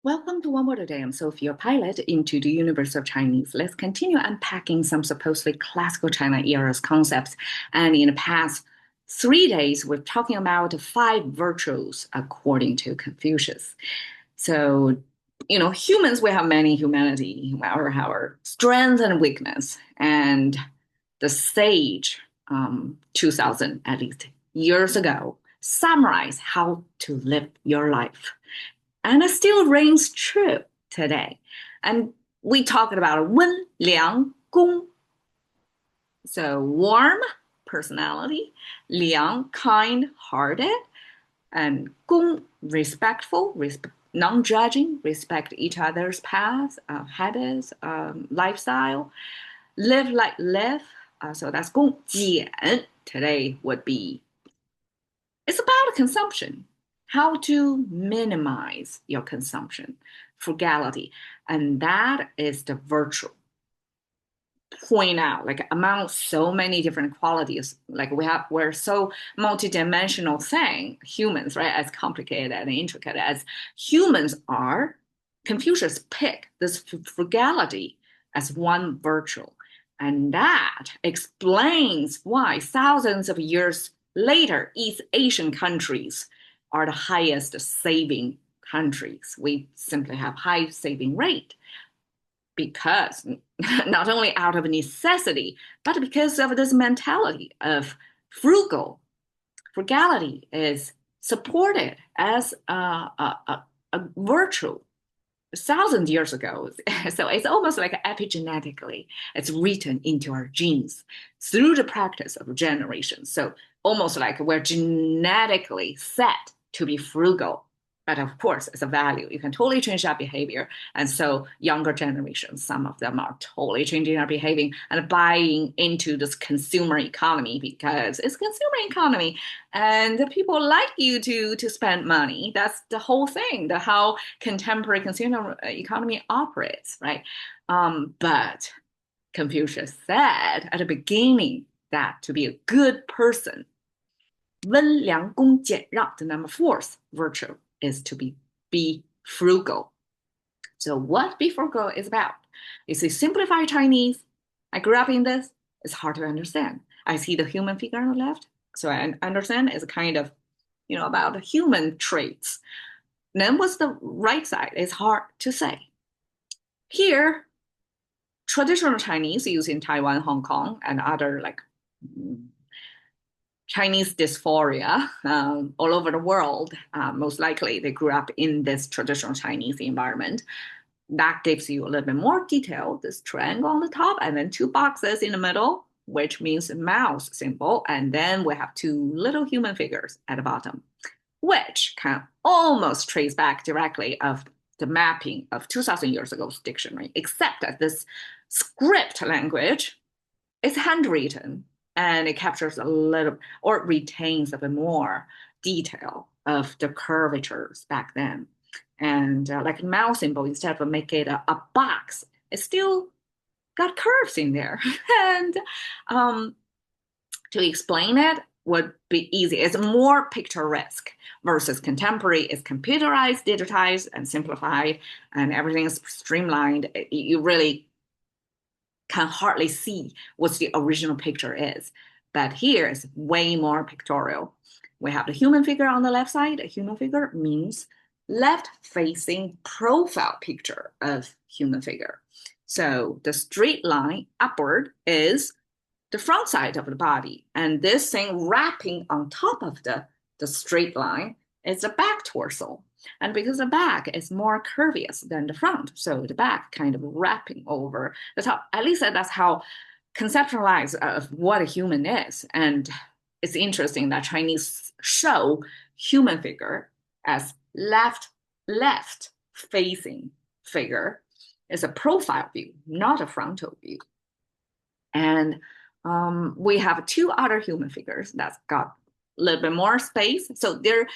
Welcome to One Word a Day. I'm Sophie, your pilot into the universe of Chinese. Let's continue unpacking some supposedly classical China era's concepts. And in the past 3 days, we're talking about the five virtues according to Confucius. So, humans, we have many humanity, our strength and weakness. And the sage, 2000 at least years ago, summarized how to live your life. And it still rings true today. And we talked about 温良恭. So warm personality, 良 kind-hearted, and 恭 respectful, non-judging, respect each other's paths, habits, lifestyle. Live like live. So that's 恭俭. Today would be, it's about consumption, how to minimize your consumption, frugality. And that is the virtue. Point out, like among so many different qualities, like we're so multidimensional thing, humans, right? As complicated and intricate as humans are, Confucius picked this frugality as one virtue. And that explains why thousands of years later, East Asian countries are the highest saving countries. We simply have high saving rate because not only out of necessity, but because of this mentality of frugality is supported as a virtue 1,000 years ago. So it's almost like epigenetically, it's written into our genes through the practice of generations. So almost like we're genetically set to be frugal. But of course, it's a value. You can totally change that behavior. And so younger generations, some of them are totally changing their behavior and buying into this consumer economy because it's consumer economy and the people like you to spend money. That's the whole thing, the how contemporary consumer economy operates, right? But Confucius said at the beginning that to be a good person, 温良恭俭让, the number fourth virtue is to be frugal. So what be frugal is about? You see, simplified Chinese. I grew up in this. It's hard to understand. I see the human figure on the left. So I understand it's kind of, about human traits. Then what's the right side? It's hard to say. Here, traditional Chinese used in Taiwan, Hong Kong, and other like Chinese dysphoria all over the world. Most likely they grew up in this traditional Chinese environment. That gives you a little bit more detail. This triangle on the top and then two boxes in the middle, which means mouse symbol. And then we have two little human figures at the bottom, which can almost trace back directly of the mapping of 2,000 years ago's dictionary, except that this script language is handwritten and it captures a little or retains a bit more detail of the curvatures back then. And like a mouse symbol, instead of make it a box, it still got curves in there. And to explain it would be easy. It's more picturesque versus contemporary. It's computerized, digitized, and simplified, and everything is streamlined. You really can hardly see what the original picture is. But here is way more pictorial. We have the human figure on the left side. A human figure means left-facing profile picture of human figure. So the straight line upward is the front side of the body. And this thing wrapping on top of the straight line is the back torso. And because the back is more curvious than the front, so the back kind of wrapping over the top. At least that's how conceptualized of what a human is. And it's interesting that Chinese show human figure as left facing figure is a profile view, not a frontal view. And we have two other human figures that's got a little bit more space. So they're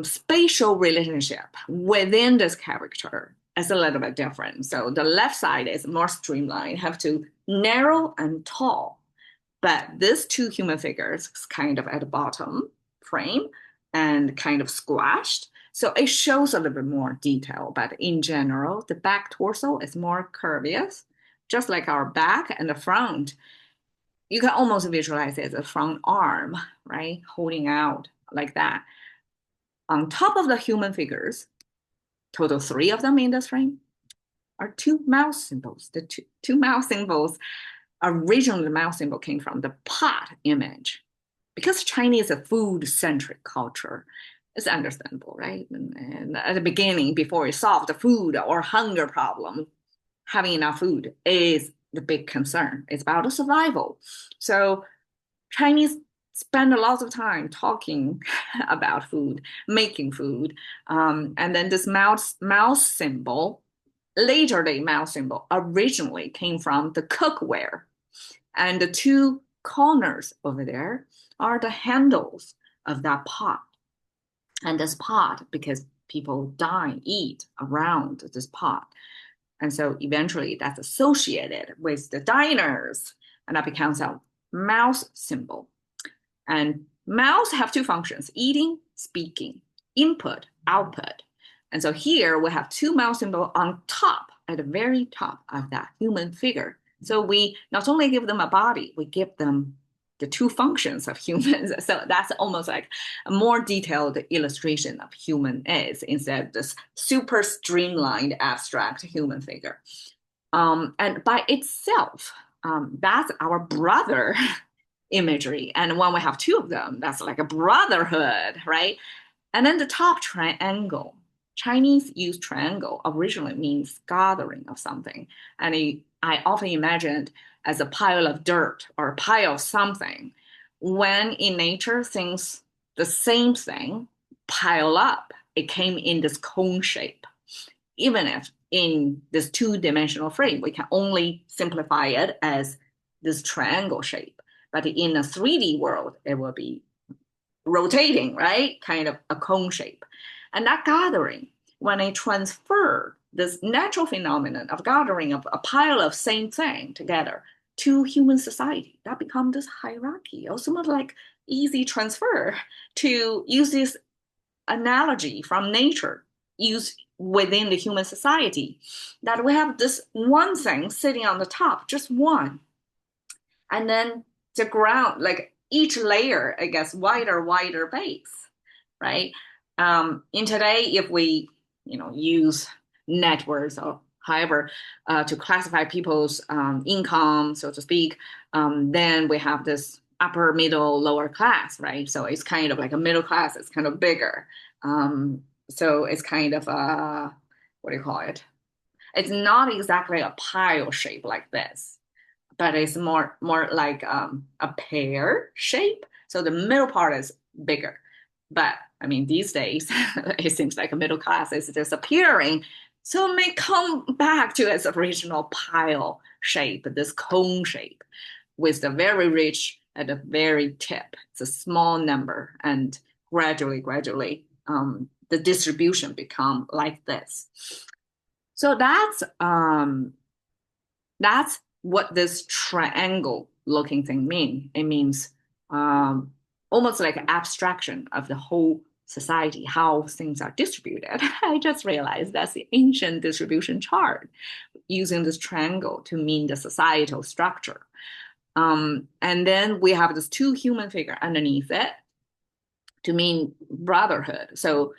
spatial relationship within this character is a little bit different. So the left side is more streamlined, have to narrow and tall. But these two human figures is kind of at the bottom frame and kind of squashed. So it shows a little bit more detail, but in general, the back torso is more curvaceous, just like our back and the front. You can almost visualize it as a front arm, right? Holding out like that. On top of the human figures, total three of them in this frame, are two mouse symbols. The two mouse symbols, originally the mouse symbol came from the pot image. Because Chinese is a food-centric culture, it's understandable, right? And at the beginning, before we solve the food or hunger problem, having enough food is the big concern. It's about the survival. So Chinese spend a lot of time talking about food, making food. And then this mouse symbol, later the mouse symbol originally came from the cookware. And the two corners over there are the handles of that pot. And this pot, because people dine, eat around this pot. And so eventually that's associated with the diners, and that becomes a mouse symbol. And mouse have two functions, eating, speaking, input, output. And so here we have two mouse symbols on top, at the very top of that human figure. So we not only give them a body, we give them the two functions of humans. So that's almost like a more detailed illustration of human is instead of this super streamlined abstract human figure. And by itself, that's our brother imagery. And when we have two of them, that's like a brotherhood, right? And then the top triangle. Chinese use triangle originally means gathering of something. And I often imagined as a pile of dirt or a pile of something. When in nature, things, the same thing pile up, it came in this cone shape. Even if in this two-dimensional frame, we can only simplify it as this triangle shape. But in a 3D world, it will be rotating, right? Kind of a cone shape. And that gathering, when I transfer this natural phenomenon of gathering of a pile of same thing together to human society, that becomes this hierarchy, also like easy transfer to use this analogy from nature used within the human society, that we have this one thing sitting on the top, just one. And then the ground, like each layer, I guess, wider base, right? In today, if we, use networks or however to classify people's income, so to speak, then we have this upper, middle, lower class, right? So it's kind of like a middle class. It's kind of bigger. So it's kind of what do you call it? It's not exactly a pile shape like this, but it's more like a pear shape. So the middle part is bigger. But I mean, these days, it seems like a middle class is disappearing. So it may come back to its original pile shape, this cone shape, with the very rich at the very tip. It's a small number, and gradually, the distribution become like this. So that's what this triangle looking thing means. It means almost like an abstraction of the whole society, how things are distributed. I just realized that's the ancient distribution chart using this triangle to mean the societal structure. And then we have this two human figure underneath it to mean brotherhood. So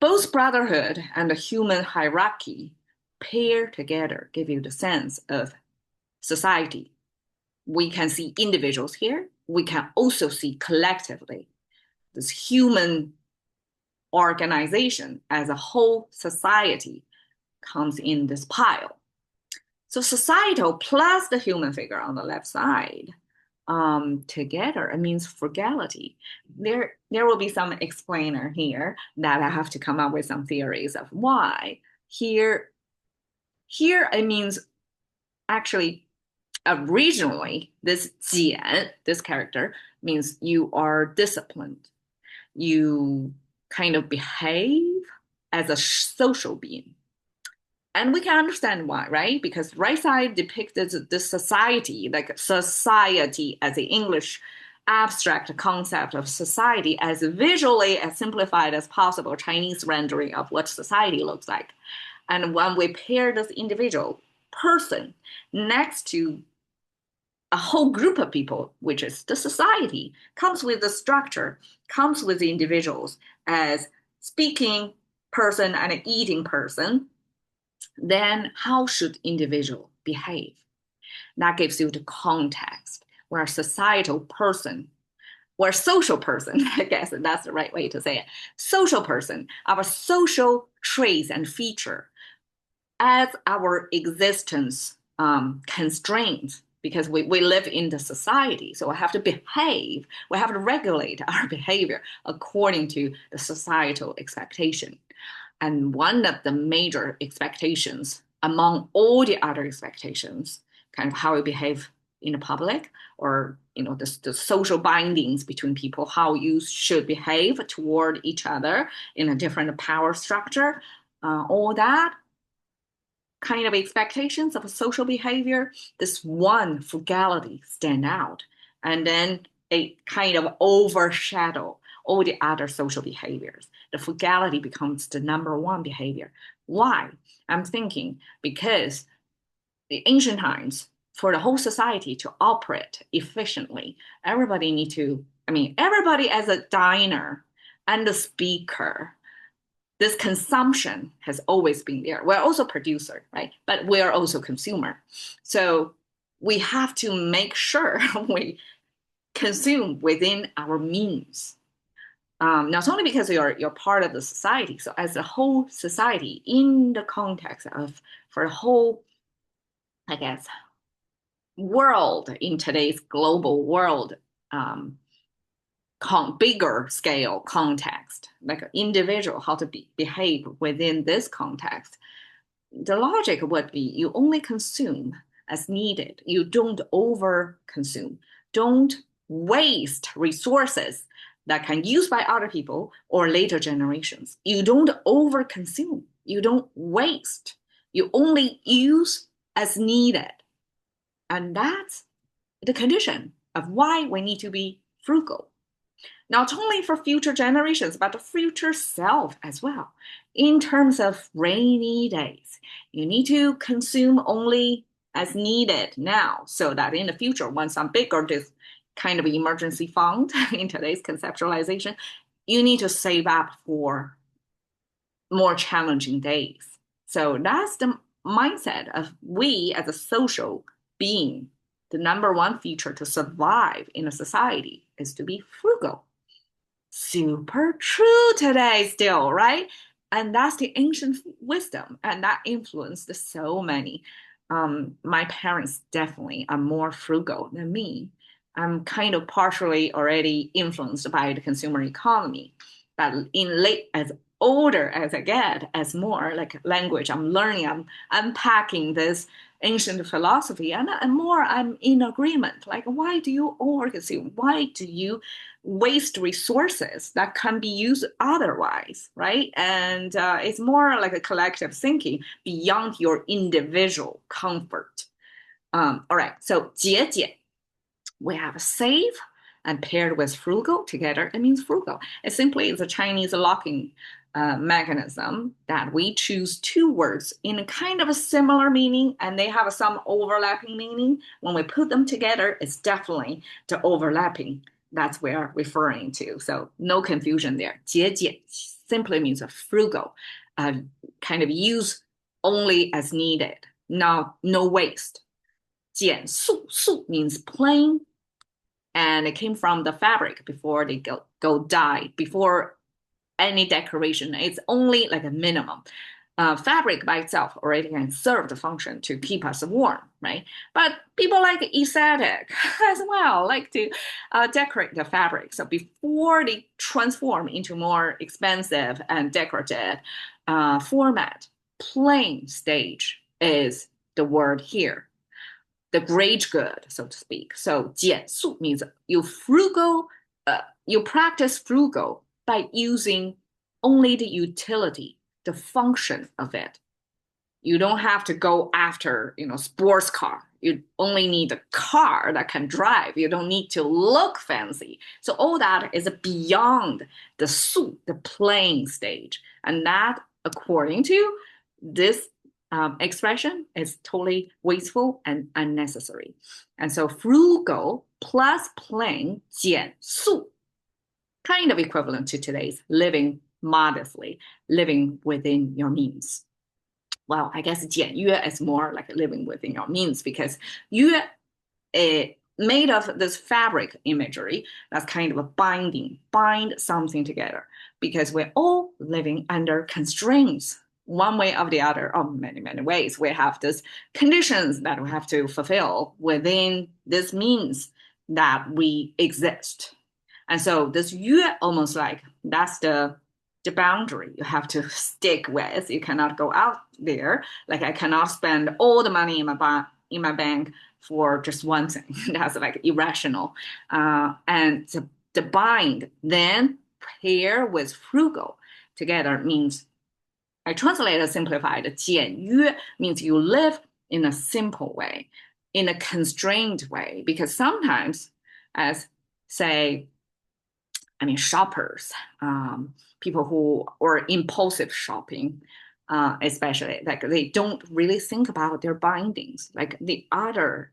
both brotherhood and the human hierarchy pair together give you the sense of society. We can see individuals here. We can also see collectively this human organization as a whole society comes in this pile. So societal plus the human figure on the left side together, it means frugality. There will be some explainer here that I have to come up with some theories of why. Here it means actually originally this jian, this character, means you are disciplined. You kind of behave as a social being. And we can understand why, right? Because right side depicted this society, like society as the English abstract concept of society as visually as simplified as possible, Chinese rendering of what society looks like. And when we pair this individual person next to a whole group of people, which is the society, comes with the structure, comes with the individuals as speaking person and eating person, then how should individual behave? That gives you the context where societal person or social person, I guess that's the right way to say it, social person, our social traits and feature as our existence constraints, because we live in the society. So we have to behave, we have to regulate our behavior according to the societal expectation. And one of the major expectations among all the other expectations, kind of how we behave in the public, or the social bindings between people, how you should behave toward each other in a different power structure, all that kind of expectations of social behavior, this one frugality stand out, and then it kind of overshadow all the other social behaviors. The frugality becomes the number one behavior. Why? I'm thinking because the ancient times, for the whole society to operate efficiently, everybody need to, everybody as a diner and a speaker, this consumption has always been there. We're also producer, right? But we're also consumer. So we have to make sure we consume within our means. Not only because you're part of the society, so as a whole society in the context of for the whole, I guess, world in today's global world, bigger scale context, like an individual, how to behave within this context. The logic would be you only consume as needed. You don't over consume. Don't waste resources that can use by other people or later generations. You don't over consume. You don't waste. You only use as needed. And that's the condition of why we need to be frugal. Not only for future generations, but the future self as well. In terms of rainy days, you need to consume only as needed now, so that in the future, when some bigger this kind of emergency fund in today's conceptualization, you need to save up for more challenging days. So that's the mindset of we as a social being. The number one feature to survive in a society is to be frugal. Super true today still, right? And that's the ancient wisdom, and that influenced so many. My parents definitely are more frugal than me. I'm kind of partially already influenced by the consumer economy, but in late as older as I get, as more like language I'm learning, I'm unpacking this ancient philosophy, and more I'm in agreement. Like, why do you overconsume? Why do you waste resources that can be used otherwise, right? And it's more like a collective thinking beyond your individual comfort. All right, so 节俭, we have save and paired with frugal together, it means frugal. It simply is a Chinese locking mechanism that we choose two words in a kind of a similar meaning, and they have some overlapping meaning. When we put them together, it's definitely the overlapping that's we're referring to. So no confusion there. 节俭 simply means a frugal, kind of use only as needed, no waste. 减速, 速 means plain, and it came from the fabric before they go dye, before any decoration. It's only like a minimum. Fabric by itself already can serve the function to keep us warm, right? But people like aesthetic as well, like to decorate the fabric. So before they transform into more expensive and decorative format, plain stage is the word here. The great good, so to speak. So 减速 means you frugal, you practice frugal by using only the utility, the function of it. You don't have to go after, sports car. You only need a car that can drive. You don't need to look fancy. So all that is beyond the su, the playing stage. And that, according to this expression, is totally wasteful and unnecessary. And so frugal plus plain, 减速, kind of equivalent to today's living modestly, living within your means. Well, I guess 简约 is more like living within your means because 约 made of this fabric imagery that's kind of a bind something together because we're all living under constraints one way or the other, or many, many ways. We have these conditions that we have to fulfill within this means that we exist. And so this 约 almost like that's the boundary you have to stick with. You cannot go out there. Like I cannot spend all the money in my bank for just one thing. That's like irrational. And the bind then pair with frugal together means I translated simplified 简约 means you live in a simple way, in a constrained way, because sometimes as say shoppers, people who are impulsive shopping, especially like they don't really think about their bindings, like the other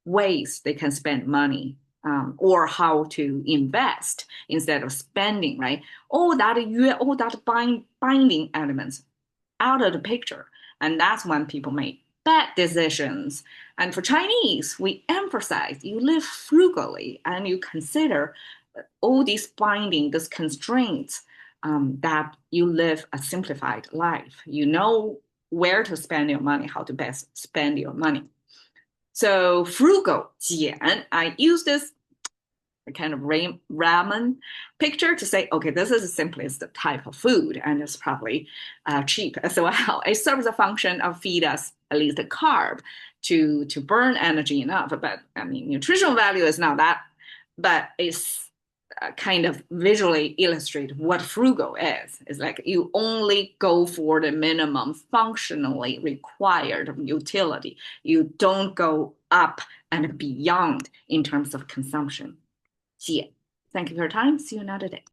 ways they can spend money, or how to invest instead of spending, right? All that binding elements out of the picture. And that's when people make bad decisions. And for Chinese, we emphasize you live frugally and you consider all these binding, these constraints, that you live a simplified life. You know where to spend your money, how to best spend your money. So frugal, 简, I use this kind of ramen picture to say, okay, this is the simplest type of food and it's probably cheap as well. It serves a function of feed us at least a carb to burn energy enough. But nutritional value is not that, but it's kind of visually illustrate what frugal is. It's like you only go for the minimum functionally required utility. You don't go up and beyond in terms of consumption. 谢. Thank you for your time. See you another day.